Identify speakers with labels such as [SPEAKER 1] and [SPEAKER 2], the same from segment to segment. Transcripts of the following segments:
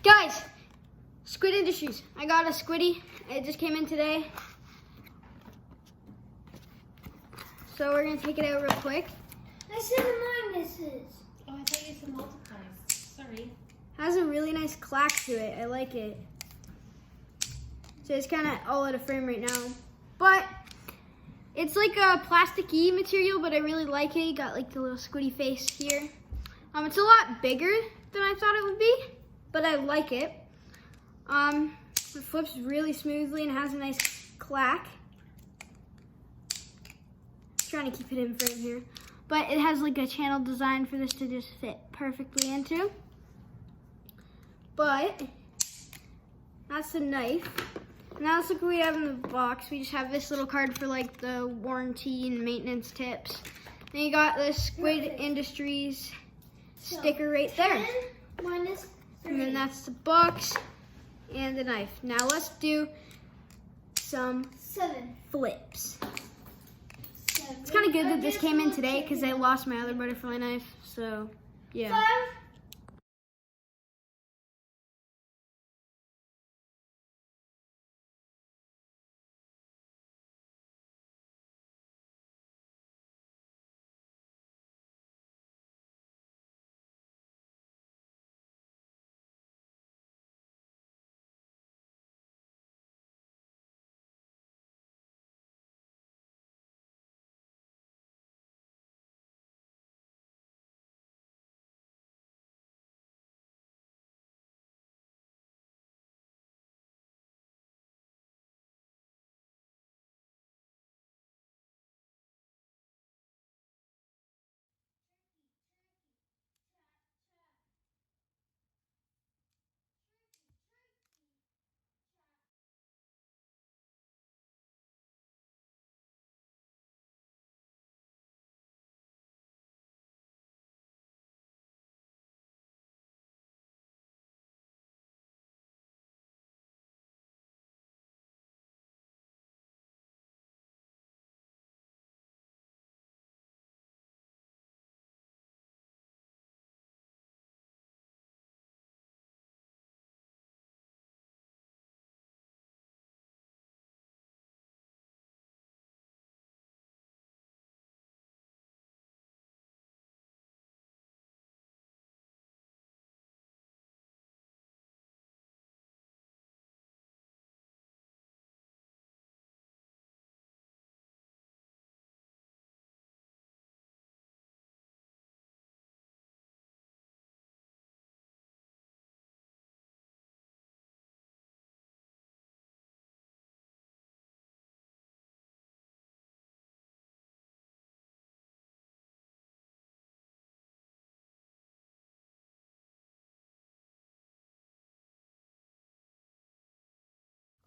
[SPEAKER 1] Guys, Squid Industries. I got a squiddy. It just came in today. So we're gonna take it out real quick.
[SPEAKER 2] I said the minuses.
[SPEAKER 3] Oh, I thought you said multiplies. Sorry.
[SPEAKER 1] Has a really nice clack to it. I like it. So it's kind of all out of frame right now. But it's like a plasticky material, but I really like it. You got like the little squiddy face here. It's a lot bigger than I thought it would be, but I like it. It flips really smoothly and has a nice clack. Trying to keep it in frame here. But it has like a channel design for this to just fit perfectly into. But that's the knife. Now let's look what we have in the box. We just have this little card for like the warranty and maintenance tips. Then you got the Squid Industries sticker right there.
[SPEAKER 2] 10 minus 3.
[SPEAKER 1] And then that's the box and the knife. Now let's do some
[SPEAKER 2] 7.
[SPEAKER 1] flips. It's kind of good that this came in today because I lost my other butterfly knife. So, yeah.
[SPEAKER 2] 5.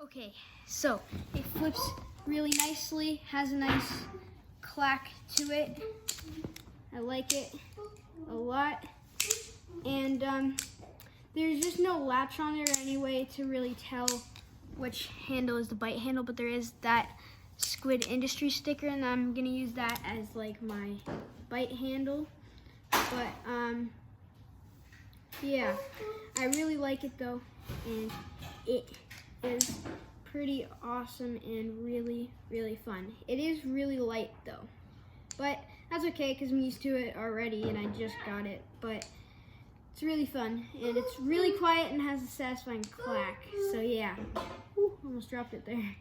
[SPEAKER 1] Okay, so it flips really nicely, has a nice clack to it. I like it a lot. And there's just no latch on there or any way to really tell which handle is the bite handle, but there is that Squid Industry sticker, and I'm gonna use that as like my bite handle. But yeah, I really like it though, and it is pretty awesome and really, really fun. It is really light though, but that's okay because I'm used to it already and I just got it. But it's really fun and it's really quiet and has a satisfying clack. So yeah, almost dropped it there.